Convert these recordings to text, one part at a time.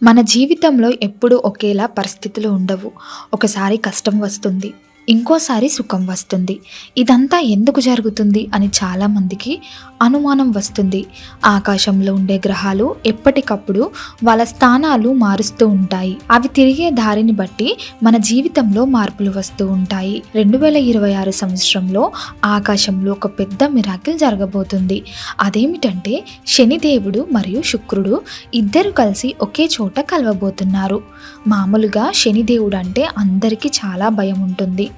మన జీవితంలో ఎప్పుడూ ఒకేలా పరిస్థితులు ఉండవు. ఒకసారి కష్టం వస్తుంది. ఇంకోసారి సుఖం వస్తుంది. ఇదంతా ఎందుకు జరుగుతుంది అని చాలామందికి అనుమానం వస్తుంది. ఆకాశంలో ఉండే గ్రహాలు ఎప్పటికప్పుడు వాళ్ళ స్థానాలు మారుస్తూ ఉంటాయి. అవి తిరిగే దారిని బట్టి మన జీవితంలో మార్పులు వస్తూ ఉంటాయి. 2026 సంవత్సరంలో ఆకాశంలో ఒక పెద్ద మిరాకిల్ జరగబోతుంది. అదేమిటంటే శనిదేవుడు మరియు శుక్రుడు ఇద్దరు కలిసి ఒకే చోట కలవబోతున్నారు. మామూలుగా శనిదేవుడు అంటే అందరికీ చాలా భయం ఉంటుంది.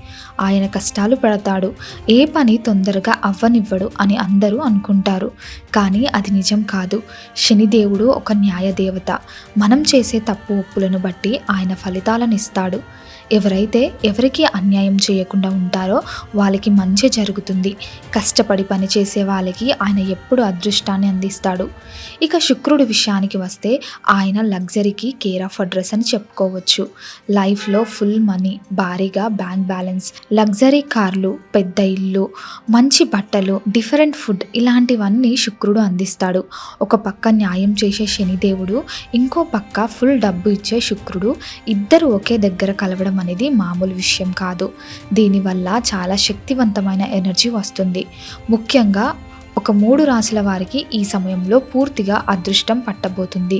ఆయన కష్టాలు పడతాడు, ఏ పని తొందరగా అవ్వనివ్వడు అని అందరూ అనుకుంటారు. కానీ అది నిజం కాదు. శనిదేవుడు ఒక న్యాయదేవత. మనం చేసే తప్పు ఒప్పులను బట్టి ఆయన ఫలితాలను ఇస్తాడు. ఎవరైతే ఎవరికి అన్యాయం చేయకుండా ఉంటారో వాళ్ళకి మంచి జరుగుతుంది. కష్టపడి పనిచేసే వాళ్ళకి ఆయన ఎప్పుడు అదృష్టాన్ని అందిస్తాడు. ఇక శుక్రుడి విషయానికి వస్తే ఆయన లగ్జరీకి కేర్ ఆఫ్ అడ్రస్ అని చెప్పుకోవచ్చు. లైఫ్లో ఫుల్ మనీ, భారీగా బ్యాంక్ బ్యాలెన్స్, లగ్జరీ కార్లు, పెద్ద ఇల్లు, మంచి బట్టలు, డిఫరెంట్ ఫుడ్ ఇలాంటివన్నీ శుక్రుడు అందిస్తాడు. ఒక పక్క న్యాయం చేసే శనిదేవుడు, ఇంకో పక్క ఫుల్ డబ్బు ఇచ్చే శుక్రుడు ఇద్దరు ఒకే దగ్గర కలవడం అనేది మామూలు విషయం కాదు. దీనివల్ల చాలా శక్తివంతమైన ఎనర్జీ వస్తుంది. ముఖ్యంగా ఒక 3 రాశుల వారికి ఈ సమయంలో పూర్తిగా అదృష్టం పట్టబోతుంది.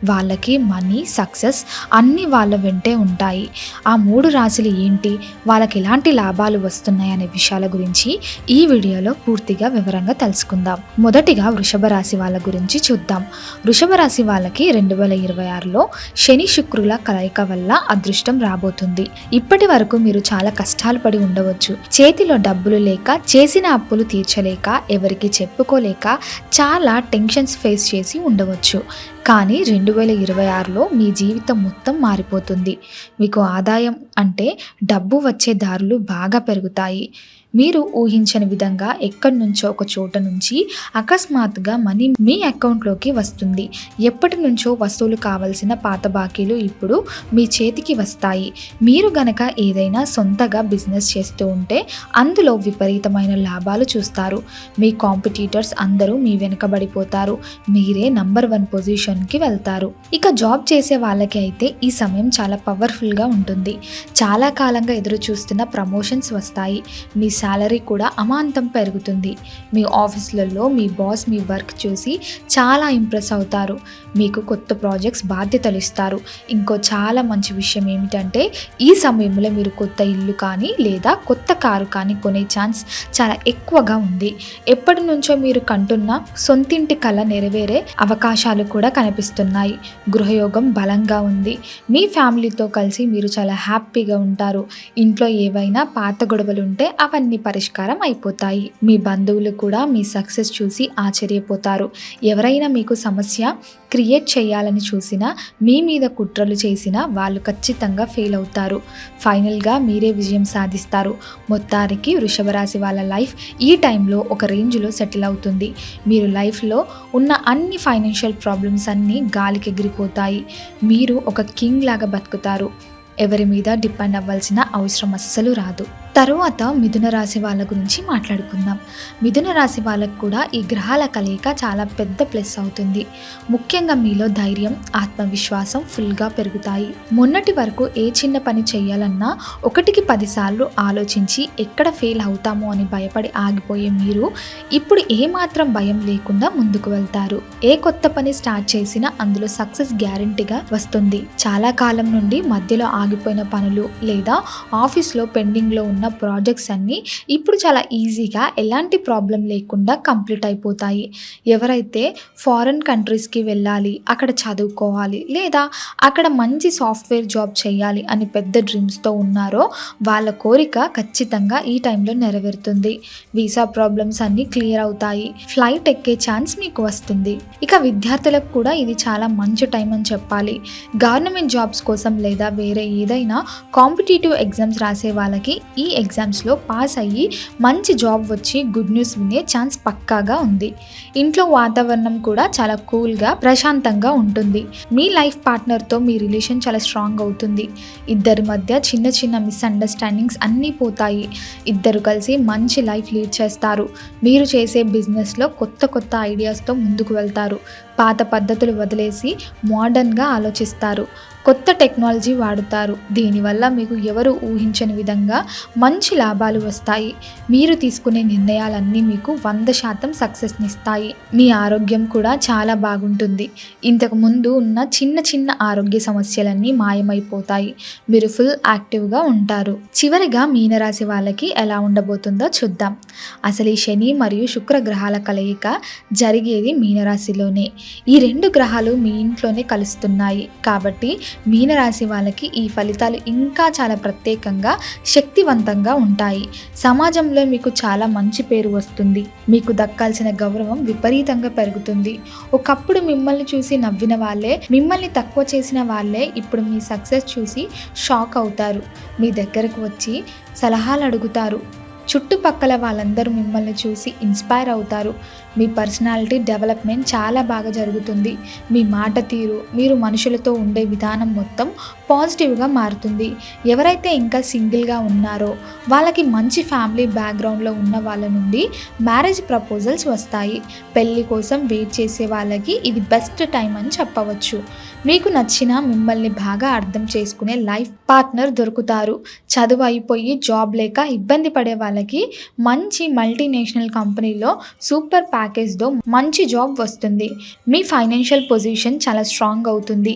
వాళ్ళకి మనీ, సక్సెస్ అన్నీ వాళ్ళ వెంటే ఉంటాయి. ఆ 3 రాశులు ఏంటి, వాళ్ళకి ఎలాంటి లాభాలు వస్తున్నాయి అనే విషయాల గురించి ఈ వీడియోలో పూర్తిగా వివరంగా తెలుసుకుందాం. మొదటిగా వృషభ రాశి వాళ్ళ గురించి చూద్దాం. వృషభ రాశి వాళ్ళకి 2026లో శని శుక్రుల కలయిక వల్ల అదృష్టం రాబోతుంది. ఇప్పటి వరకు మీరు చాలా కష్టాలు పడి ఉండవచ్చు. చేతిలో డబ్బులు లేక, చేసిన అప్పులు తీర్చలేక, ఎవరికి చెప్పుకోలేక చాలా టెన్షన్స్ ఫేస్ చేసి ఉండవచ్చు. కానీ 2026లో మీ జీవితం మొత్తం మారిపోతుంది. మీకు ఆదాయం అంటే డబ్బు వచ్చే దారులు బాగా పెరుగుతాయి. మీరు ఊహించని విధంగా ఎక్కడి నుంచో ఒక చోట నుంచి అకస్మాత్తుగా మనీ మీ అకౌంట్లోకి వస్తుంది. ఎప్పటి నుంచో వసూలు కావాల్సిన పాత బాకీలు ఇప్పుడు మీ చేతికి వస్తాయి. మీరు గనక ఏదైనా సొంతగా బిజినెస్ చేస్తూ ఉంటే అందులో విపరీతమైన లాభాలు చూస్తారు. మీ కాంపిటీటర్స్ అందరూ మీ వెనుకబడిపోతారు. మీరే నంబర్ 1 పొజిషన్కి వెళ్తారు. ఇక జాబ్ చేసే వాళ్ళకి అయితే ఈ సమయం చాలా పవర్ఫుల్గా ఉంటుంది. చాలా కాలంగా ఎదురు చూస్తున్న ప్రమోషన్స్ వస్తాయి. మీ శాలరీ కూడా అమాంతం పెరుగుతుంది. మీ ఆఫీసులలో మీ బాస్ మీ వర్క్ చూసి చాలా ఇంప్రెస్ అవుతారు. మీకు కొత్త ప్రాజెక్ట్స్ బాధ్యతలు ఇస్తారు. ఇంకో చాలా మంచి విషయం ఏమిటంటే ఈ సమయంలో మీరు కొత్త ఇల్లు కానీ లేదా కొత్త కారు కానీ కొనే ఛాన్స్ చాలా ఎక్కువగా ఉంది. ఎప్పటి నుంచో మీరు కంటున్న సొంతింటి కళ నెరవేరే అవకాశాలు కూడా కనిపిస్తున్నాయి. గృహయోగం బలంగా ఉంది. మీ ఫ్యామిలీతో కలిసి మీరు చాలా హ్యాపీగా ఉంటారు. ఇంట్లో ఏవైనా పాత గొడవలు ఉంటే అవన్నీ పరిష్కారం అయిపోతాయి. మీ బంధువులు కూడా మీ సక్సెస్ చూసి ఆశ్చర్యపోతారు. ఎవరైనా మీకు సమస్య క్రియేట్ చేయాలని చూసినా, మీ మీద కుట్రలు చేసినా వాళ్ళు ఖచ్చితంగా ఫెయిల్ అవుతారు. ఫైనల్గా మీరే విజయం సాధిస్తారు. మొత్తానికి వృషభ రాశి వాళ్ళ లైఫ్ ఈ టైంలో ఒక రేంజ్లో సెటిల్ అవుతుంది. మీరు లైఫ్లో ఉన్న అన్ని ఫైనాన్షియల్ ప్రాబ్లమ్స్ అన్నీ గాలికి ఎగిరిపోతాయి. మీరు ఒక కింగ్ లాగా బతుకుతారు. ఎవరి మీద డిపెండ్ అవ్వాల్సిన అవసరం అస్సలు రాదు. తరువాత మిథున రాశి వాళ్ళ గురించి మాట్లాడుకుందాం. మిథున రాశి వాళ్ళకు కూడా ఈ గ్రహాల కలయిక చాలా పెద్ద ప్లస్ అవుతుంది. ముఖ్యంగా మీలో ధైర్యం, ఆత్మవిశ్వాసం ఫుల్గా పెరుగుతాయి. మొన్నటి వరకు ఏ చిన్న పని చేయాలన్నా 1కి 10 సార్లు ఆలోచించి ఎక్కడ ఫెయిల్ అవుతామో అని భయపడి ఆగిపోయే మీరు ఇప్పుడు ఏమాత్రం భయం లేకుండా ముందుకు వెళ్తారు. ఏ కొత్త పని స్టార్ట్ చేసినా అందులో సక్సెస్ గ్యారంటీగా వస్తుంది. చాలా కాలం నుండి మధ్యలో ఆగిపోయిన పనులు లేదా ఆఫీస్లో పెండింగ్లో ఉన్న ప్రాజెక్ట్స్ అన్నీ ఇప్పుడు చాలా ఈజీగా ఎలాంటి ప్రాబ్లం లేకుండా కంప్లీట్ అయిపోతాయి. ఎవరైతే ఫారెన్ కంట్రీస్కి వెళ్ళాలి, అక్కడ చదువుకోవాలి లేదా అక్కడ మంచి సాఫ్ట్వేర్ జాబ్ చేయాలి అని పెద్ద డ్రీమ్స్తో ఉన్నారో వాళ్ళ కోరిక ఖచ్చితంగా ఈ టైంలో నెరవేరుతుంది. వీసా ప్రాబ్లమ్స్ అన్నీ క్లియర్ అవుతాయి. ఫ్లైట్ ఎక్కే ఛాన్స్ మీకు వస్తుంది. ఇక విద్యార్థులకు కూడా ఇది చాలా మంచి టైం అని చెప్పాలి. గవర్నమెంట్ జాబ్స్ కోసం లేదా వేరే ఏదైనా కాంపిటేటివ్ ఎగ్జామ్స్ రాసే వాళ్ళకి ఈ ఎగ్జామ్స్లో పాస్ అయ్యి మంచి జాబ్ వచ్చి గుడ్ న్యూస్ వినే ఛాన్స్ పక్కాగా ఉంది. ఇంట్లో వాతావరణం కూడా చాలా కూల్గా ప్రశాంతంగా ఉంటుంది. మీ లైఫ్ పార్ట్నర్తో మీ రిలేషన్ చాలా స్ట్రాంగ్ అవుతుంది. ఇద్దరి మధ్య చిన్న చిన్న మిస్అండర్స్టాండింగ్స్ అన్నీ పోతాయి. ఇద్దరు కలిసి మంచి లైఫ్ లీడ్ చేస్తారు. మీరు చేసే బిజినెస్లో కొత్త కొత్త ఐడియాస్తో ముందుకు వెళ్తారు. పాత పద్ధతులు వదిలేసి మోడర్న్గా ఆలోచిస్తారు. కొత్త టెక్నాలజీ వాడుతారు. దీనివల్ల మీకు ఎవరు ఊహించని విధంగా మంచి లాభాలు వస్తాయి. మీరు తీసుకునే నిర్ణయాలన్నీ మీకు 100% సక్సెస్నిస్తాయి. మీ ఆరోగ్యం కూడా చాలా బాగుంటుంది. ఇంతకు ముందు ఉన్న చిన్న చిన్న ఆరోగ్య సమస్యలన్నీ మాయమైపోతాయి. మీరు ఫుల్ యాక్టివ్గా ఉంటారు. చివరిగా మీనరాశి వాళ్ళకి ఎలా ఉండబోతుందో చూద్దాం. అసలు ఈ శని మరియు శుక్ర గ్రహాల కలయిక జరిగేది మీనరాశిలోనే. ఈ 2 గ్రహాలు మీ ఇంట్లోనే కలుస్తున్నాయి. కాబట్టి మీనరాశి వాళ్ళకి ఈ ఫలితాలు ఇంకా చాలా ప్రత్యేకంగా శక్తివంతంగా ఉంటాయి. సమాజంలో మీకు చాలా మంచి పేరు వస్తుంది. మీకు దక్కాల్సిన గౌరవం విపరీతంగా పెరుగుతుంది. ఒకప్పుడు మిమ్మల్ని చూసి నవ్విన వాళ్ళే, మిమ్మల్ని తక్కువ చేసిన వాళ్ళే ఇప్పుడు మీ సక్సెస్ చూసి షాక్ అవుతారు. మీ దగ్గరకు వచ్చి సలహాలు అడుగుతారు. చుట్టుపక్కల వాళ్ళందరూ మిమ్మల్ని చూసి ఇన్స్పైర్ అవుతారు. మీ పర్సనాలిటీ డెవలప్మెంట్ చాలా బాగా జరుగుతుంది. మీ మాట తీరు, మీరు మనుషులతో ఉండే విధానం మొత్తం పాజిటివ్గా మారుతుంది. ఎవరైతే ఇంకా సింగిల్గా ఉన్నారో వాళ్ళకి మంచి ఫ్యామిలీ బ్యాక్గ్రౌండ్లో ఉన్న వాళ్ళ నుండి మ్యారేజ్ ప్రపోజల్స్ వస్తాయి. పెళ్ళి కోసం వెయిట్ చేసే వాళ్ళకి ఇది బెస్ట్ టైం అని చెప్పవచ్చు. మీకు నచ్చిన, మిమ్మల్ని బాగా అర్థం చేసుకునే లైఫ్ పార్ట్నర్ దొరుకుతారు. చదువు అయిపోయి జాబ్ లేక ఇబ్బంది పడే వాళ్ళకి మంచి మల్టీనేషనల్ కంపెనీలో సూపర్ ప్యాకేజ్తో మంచి జాబ్ వస్తుంది. మీ ఫైనాన్షియల్ పొజిషన్ చాలా స్ట్రాంగ్ అవుతుంది.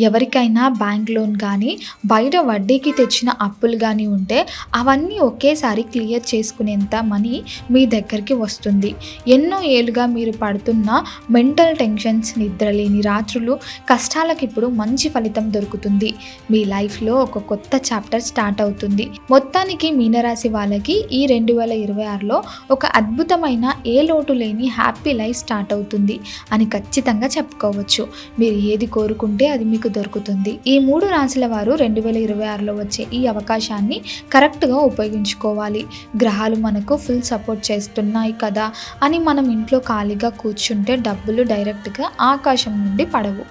ఎవరికైనా బ్యాంక్ లోన్ కానీ, బయట వడ్డీకి తెచ్చిన అప్పులు కానీ ఉంటే అవన్నీ ఒకేసారి క్లియర్ చేసుకునేంత మనీ మీ దగ్గరికి వస్తుంది. ఎన్నో ఏళ్ళుగా మీరు పడుతున్న మెంటల్ టెన్షన్స్, నిద్రలేని రాత్రులు, కష్టాలకు ఇప్పుడు మంచి ఫలితం దొరుకుతుంది. మీ లైఫ్లో ఒక కొత్త చాప్టర్ స్టార్ట్ అవుతుంది. మొత్తానికి మీనరాశి వాళ్ళకి ఈ 2026లో ఒక అద్భుతమైన, ఏ లోటు లేని హ్యాపీ లైఫ్ స్టార్ట్ అవుతుంది అని ఖచ్చితంగా చెప్పుకోవచ్చు. మీరు ఏది కోరుకుంటే అది మీకు దొరుకుతుంది. ఈ 3 రాశుల వారు 2026లో వచ్చే ఈ అవకాశాన్ని కరెక్ట్గా ఉపయోగించుకోవాలి. గ్రహాలు మనకు ఫుల్ సపోర్ట్ చేస్తున్నాయి కదా అని మనం ఇంట్లో ఖాళీగా కూర్చుంటే డబ్బులు డైరెక్ట్గా ఆకాశం నుండి పడవు.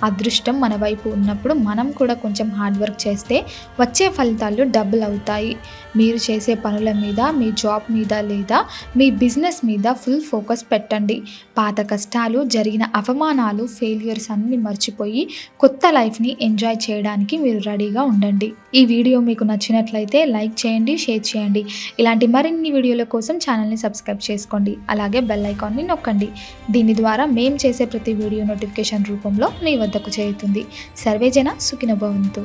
అదృష్టం మన వైపు ఉన్నప్పుడు మనం కూడా కొంచెం హార్డ్ వర్క్ చేస్తే వచ్చే ఫలితాలు డబుల్ అవుతాయి. మీరు చేసే పనుల మీద, మీ జాబ్ మీద లేదా మీ బిజినెస్ మీద ఫుల్ ఫోకస్ పెట్టండి. పాత కష్టాలు, జరిగిన అవమానాలు, ఫెయిల్యూర్స్ అన్నీ మర్చిపోయి కొత్త లైఫ్ని ఎంజాయ్ చేయడానికి మీరు రెడీగా ఉండండి. ఈ వీడియో మీకు నచ్చినట్లయితే లైక్ చేయండి, షేర్ చేయండి. ఇలాంటి మరిన్ని వీడియోల కోసం ఛానల్ని సబ్స్క్రైబ్ చేసుకోండి. అలాగే బెల్ ఐకాన్ని నొక్కండి. దీని ద్వారా మేము చేసే ప్రతి వీడియో నోటిఫికేషన్ రూపంలో మీ వద్దకు చేరుతుంది. సర్వేజన సుఖినో భవంతు.